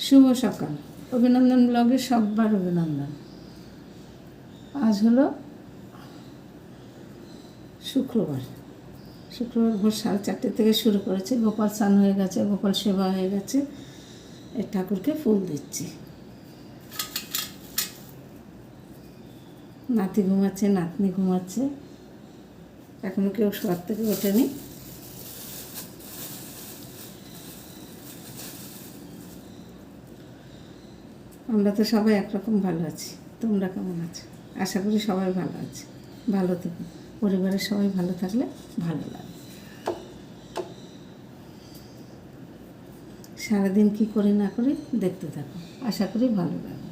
শুভ সকাল। অভিনন্দন ব্লগে সববার অভিনন্দন। আজ হলো শুক্রবার ভোর 4:30 থেকে শুরু করেছে। গোপাল স্নান হয়ে গেছে, গোপাল সেবা হয়ে গেছে। এই ঠাকুরকে ফুল দিচ্ছি। নাতি ঘুমাচ্ছে, নাতনি ঘুমাচ্ছে, এখনও কেউ শোয়ার থেকে ওঠেনি। আমরা তো সবাই একরকম ভালো আছি। তোমরা কেমন আছো? আশা করি সবাই ভালো আছে। ভালো থাকুন, পরিবারের সবাই ভালো থাকলে ভালো লাগে। সারাদিন কী করি না করি দেখতে থাকো, আশা করি ভালো লাগবে।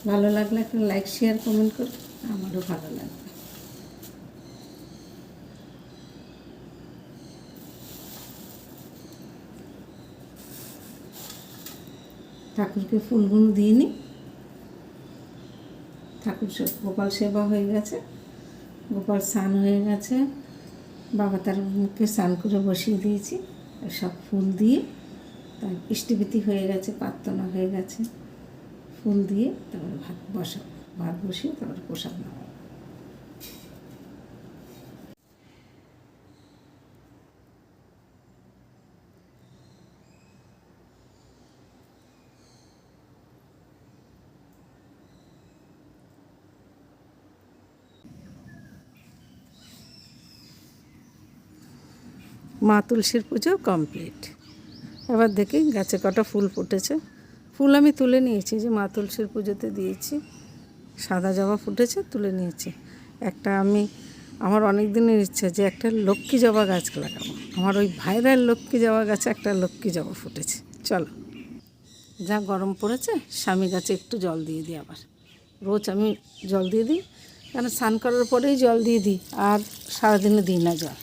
ভালো লাগলে একটা লাইক শেয়ার কমেন্ট করো, আমারও ভালো লাগবে। ঠাকুরকে ফুলগুলো দিয়ে নিই। ঠাকুর গোপাল সেবা হয়ে গেছে, গোপাল স্নান হয়ে গেছে। বাবা তার মুখে স্নান করে বসিয়ে দিয়েছি। সব ফুল দিয়ে তার ইষ্টবিতি হয়ে গেছে, প্রার্থনা হয়ে গেছে। ফুল দিয়ে তারপরে ভাত বসিয়ে তারপরে প্রসাদ নেওয়া। মা তুলসীর পুজো কমপ্লিট। এবার দেখি গাছে কটা ফুল ফুটেছে। ফুল আমি তুলে নিয়েছি, যে মা তুলসীর পুজোতে দিয়েছি। সাদা জবা ফুটেছে, তুলে নিয়েছি। আমার অনেক দিনের ইচ্ছা যে একটা লক্ষ্মী জবা গাছ লাগাবো। আমার ওই ভাইরাল লক্ষ্মী জবা গাছে একটা লক্ষ্মী জবা ফুটেছে। চলো, যা গরম পড়েছে, স্বামী গাছে একটু জল দিয়ে দিই। আবার রোজ আমি জল দিয়ে দিই, কেন স্নান করার পরেই জল দিয়ে দিই, আর সারাদিনে দিই না জল।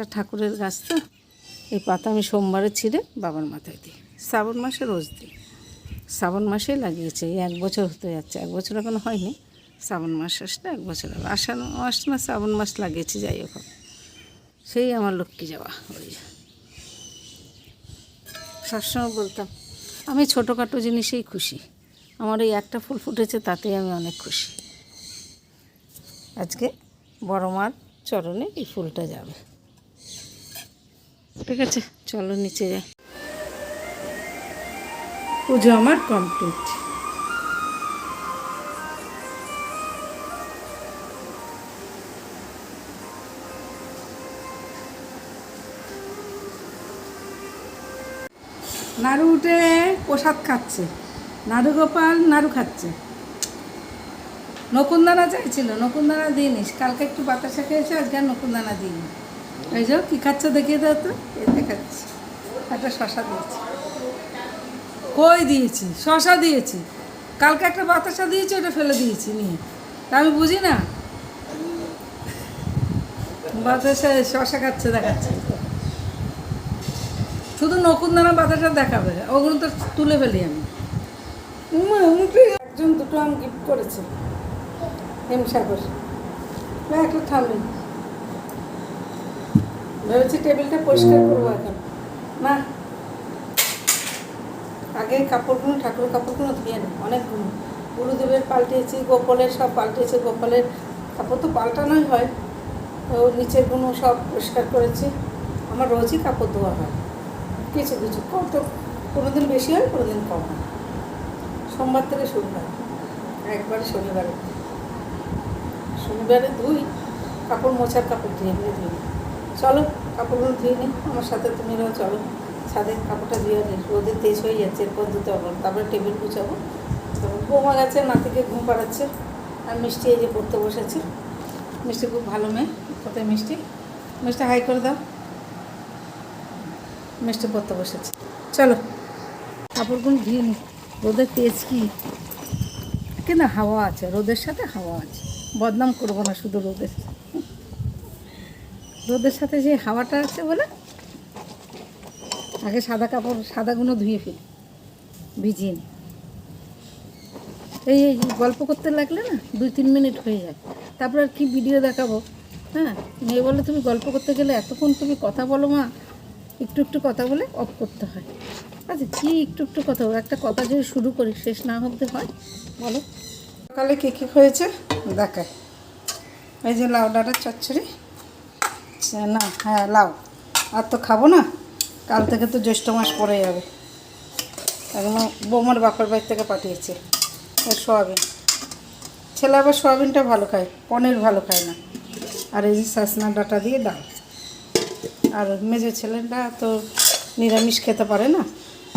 এটা ঠাকুরের গাছ তো, এই পাতা আমি সোমবারে ছিঁড়ে বাবার মাথায় দিই। শ্রাবণ মাসে রোজ দিই। শ্রাবণ মাসেই লাগিয়েছে, এই 1 বছর হতে যাচ্ছে। 1 বছর এখনো হয়নি, শ্রাবণ মাস আসলে 1 বছর হবে। আষাঢ় মাস না শ্রাবণ মাস লাগিয়েছি, যাই হোক। সেই আমার লক্ষ্মী যাওয়া। ওই সবসময় বলতাম আমি ছোটোখাটো জিনিসেই খুশি। আমার এই একটা ফুল ফুটেছে, তাতেই আমি অনেক খুশি। আজকে বড় মার চরণে এই ফুলটা যাবে। ঠিক আছে, চলো নিচে যাই। পুজো আমার কমপ্লিট। নাড়ু উঠে প্রসাদ খাচ্ছে। নাড়ু গোপাল নাড়ু খাচ্ছে। নকুনদানা চাইছিল, নকুনদানা দিইনিস। কালকে একটু বাতাসা খেয়েছে, আজকে আর নকুনদানা দিইনি। এই যে কী খাচ্ছ দেখিয়ে দাও তো। এতে খাচ্ছি, একটা শশা দিয়েছি। কই দিয়েছি? শশা দিয়েছি। কালকে একটা বাতাসা দিয়েছি, ওটা ফেলে দিয়েছি নিয়ে। তা আমি বুঝি না? বাতাসা শশা খাচ্ছে দেখাচ্ছে। শুধু নকুনদানা বাতাসা দেখাবে, ওগুলো তো তুলে ফেলি আমি। একজন দুটো আম গিফট করেছে, হিমসাগর। একটু থামি, ভেবেছি টেবিলটা পরিষ্কার করবো এখন। না, আগে কাপড়গুলো, ঠাকুরের কাপড়গুলো ধুয়ে নেই। অনেকগুলো গুরুদেবের পাল্টেছি, গোপালের সব পাল্টেছে। গোপালের কাপড় তো পাল্টানোই হয়, তো নিচেরগুলো সব পরিষ্কার করেছি। আমার রোজই কাপড় ধোয়া হয়, কিছু কিছু কত, কোনো দিন বেশি হয়, কোনো দিন কম হয়। সোমবার থেকে শুরু হয়, একবারে শনিবারে ধুই। কাপড় মোছার কাপড় ধুয়ে ধুই। চলো কাপড়গুলো ধুয়ে নিই, আমার সাথে তুমিরাও চলো। ছাদে কাপড়টা ধুয়ে নিই, রোদের তেজ হয়ে যাচ্ছে, এরপর ধুতে হবে। তারপরে টেবিল গুছাবো। বৌমা গেছে, নাতিকে ঘুম পাড়াচ্ছে। আর মিষ্টি এই যে পড়তে বসেছে। মিষ্টি খুব ভালো মেয়ে। কোথায় মিষ্টি? মিষ্টি হাই করে দাও। মিষ্টি পড়তে বসেছে। চলো কাপড়গুলো ধুয়ে নিই। রোদের তেজ কি, কিন্তু হাওয়া আছে, রোদের সাথে হাওয়া আছে। বদনাম করবো না শুধু রোদের সাথে যে হাওয়াটা আছে বলে। আগে সাদাগুলো ধুয়ে ফেলি, ভিজিয়ে নিই। এই গল্প করতে লাগলে না 2-3 মিনিট হয়ে যায়, তারপর আর কি ভিডিও দেখাবো। হ্যাঁ, মেয়ে বলে তুমি গল্প করতে গেলে এতক্ষণ তুমি কথা বলো মা। একটু একটু কথা বলে অফ করতে হয়। আচ্ছা কি একটু একটু কথা বলো, একটা কথা যদি শুরু করি শেষ না হতে হয় বলো। সকালে কী কী হয়েছে দেখায়। এই যে লাউ ডাঁটার চচ্চড়ি, না হ্যাঁ লাউ, আর তো খাবো না, কাল থেকে তো জ্যৈষ্ঠ মাস পড়ে যাবে। এখনো বৌমার বাপের বাড়ি থেকে পাঠিয়েছে। আর সোয়াবিন, ছেলে আবার সোয়াবিনটা ভালো খায়, পনির ভালো খায় না। আর এই যে সাসনা ডাঁটা দিয়ে ডাল। আর মেজো ছেলেটা তো নিরামিষ খেতে পারে না,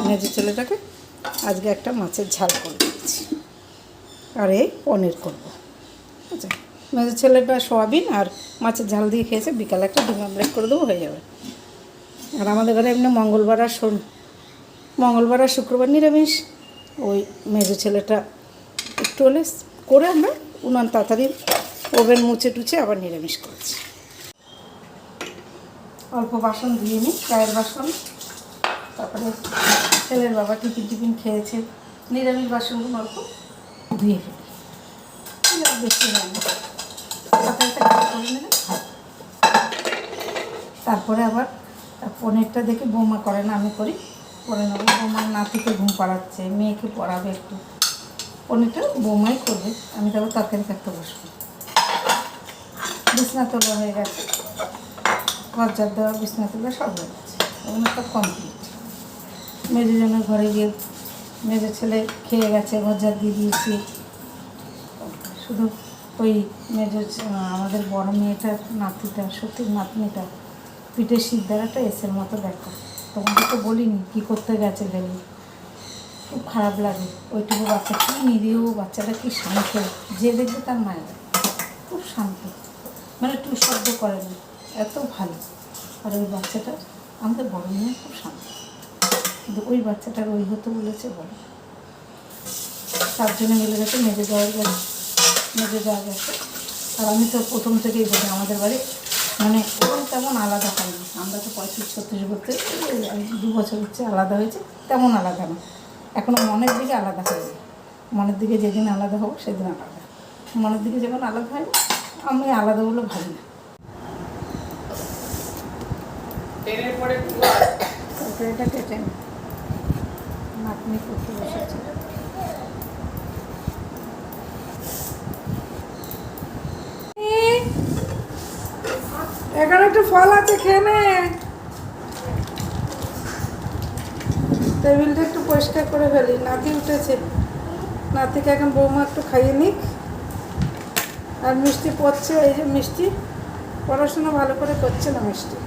মেজো ছেলেটাকে আজকে একটা মাছের ঝাল করে দিচ্ছি, আর এই পনির করবো। আচ্ছা, মেজো ছেলেটা সোয়াবিন আর মাছের ঝাল দিয়ে খেয়েছে, বিকালে একটা ডিম আমলেট করে দেবো, হয়ে যাবে। আর আমাদের ঘরে এমনি মঙ্গলবার আর শুক্রবার নিরামিষ। ওই মেজো ছেলেটা একটু হলে করে আমরা উনান তাড়াতাড়ি ওভেন মুছে টুছে আবার নিরামিষ করেছি। অল্প বাসন ধুয়ে নিই, চায়ের বাসন, তারপরে ছেলের বাবা টিফিন খেয়েছে, নিরামিষ বাসনগুলো অল্প ধুয়ে ফেলি, বেশি হয় না, করে নেবে। তারপরে আবার পনিরটা দেখে বৌমা করে না, আমি করি, করে নেবো। বৌমার নাতিকে ঘুম পাড়াচ্ছে, মেয়েকে পড়াবে একটু, পনিরটা বৌমাই করবে, আমি তারপর তরকারি কাটতে বসবো। বিছনা তোলা হয়ে গেছে, ঘরজার দেওয়া, বিছনা তোলা সব হয়ে গেছে, ওগুলো সব কমপ্লিট। মেজো জনের ঘরে গিয়ে মেজো ছেলে খেয়ে গেছে, ঘরজার দিয়ে দিয়েছি। শুধু ওই আমাদের বড় মেয়েটার নাতিটা, সত্যি নাতনিটা পিঠের সিদ্ধারাটা এসের মতো দেখা, তোমাকে তো বলিনি কী করতে গেছে ভেবে, খুব খারাপ লাগে। ওইটুকু বাচ্চা কী নিরীহ, বাচ্চাটা কী শান্ত, যে দেখবে তার মায়ের খুব শান্ত, মানে একটু শব্দ করে না, এত ভালো। আর ওই বাচ্চাটা আমাদের বড় মেয়ে খুব শান্ত, কিন্তু ওই বাচ্চাটার ওই হতে বলেছে বলো, 7 জনে মিলে গেছে, মেজে যাওয়া গেছে। আর আমি তো প্রথম থেকেই বলি আমাদের বাড়ি মানে ওরকম তেমন আলাদা হয়নি, আমরা তো 35-36 বছর 2 বছর হচ্ছে আলাদা হয়েছে, তেমন আলাদা না, এখনও মনের দিকে আলাদা হয়নি। মনের দিকে যেদিন আলাদা হবো সেদিন আলাদা, মনের দিকে যখন আলাদা হয় না, আমি আলাদা বলে ভাবি না। তরকারিটা কেটে নি, নাতনি করতে বসেছে। এখানে একটু ফল আছে, খেয়ে নে। টেবিলটা একটু পরিষ্কার করে ফেলি, নাতি উঠেছে, নাতিকে এখন বৌমা একটু খাইয়ে নিক। আর মিষ্টি পড়ছে, এই যে মিষ্টি পড়াশোনা ভালো করে করছে না, মিষ্টি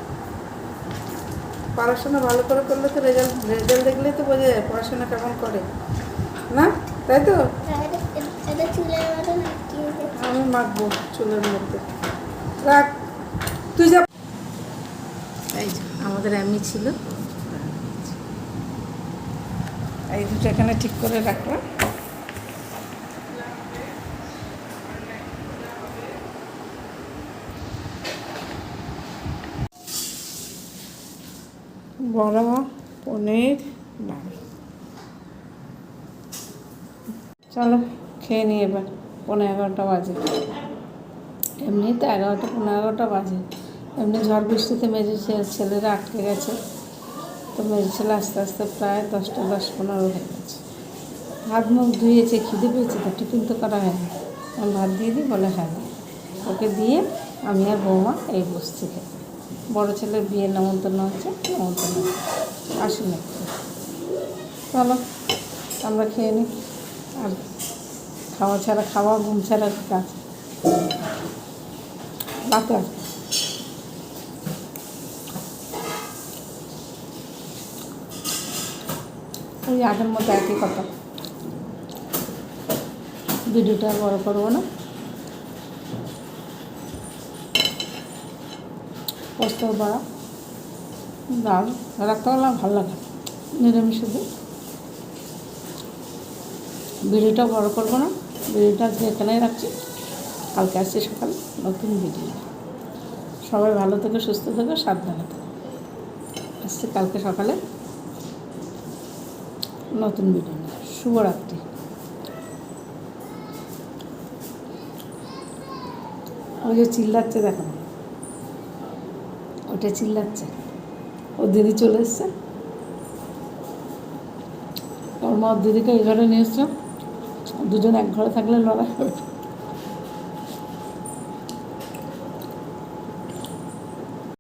পড়াশোনা ভালো করে করলে তো রেজাল্ট দেখলেই তো বোঝা যায় পড়াশোনা কেমন করে, না তাই তো? আমি মাখবো চুলের মধ্যে, রাখ তুই যা। এই যে আমাদের এমনি ছিল, এই দুটো এখানে ঠিক করে রাখলাম। বড়া, পনির, ডাল। চলো খেয়ে নিই এবার, 11:15 বাজে, এমনি তো 11টা 15 বাজে। এমনি ঝড় বৃষ্টিতে মেজে ছেলেরা আটকে গেছে, তো মেজে ছেলে আস্তে আস্তে প্রায় 10টা 10-15 হয়ে গেছে। হাত মুখ ধুয়েছে, খিদে পেয়েছে, তো টিফিন তো করা হয়নি। আমি ভাত দিয়ে দিই, বলে হ্যাঁ, ওকে দিয়ে আমি আর বৌমা এই বসছি খেতে। বড়ো ছেলের বিয়ের নেমন্তন্ন হচ্ছে, নেমন্তন্ন আসুন একটু, চলো আমরা খেয়ে নিই। আর খাওয়া ঘুম ছাড়া কাজ রাতে আসবে। ওই আগের মতো একই কথা, ভিডিওটা বড় করবো না। পোস্ত বড়া, ডাল, রাত্রেবেলা ভালো লাগে নিরামিষ শুধু। ভিডিওটা বড় করবো না, ভিডিওটা আজকে এখানেই রাখছি, কালকে আসছি সকালে নতুন ভিডিও। সবাই ভালো থেকো, সুস্থ থেকো, সাবধানে থেকো। আসছি কালকে সকালে নতুন ভিডিও নিয়ে। শুভরাত্রি। ওই যে চিল্লাচ্ছে দেখো, ওটা চিল্লাচ্ছে, ও দিদি চলে এসছে। ওর মা দিদিকে এই ঘরে নিয়ে এসছে, দুজন এক ঘরে থাকলে লড়াই হবে।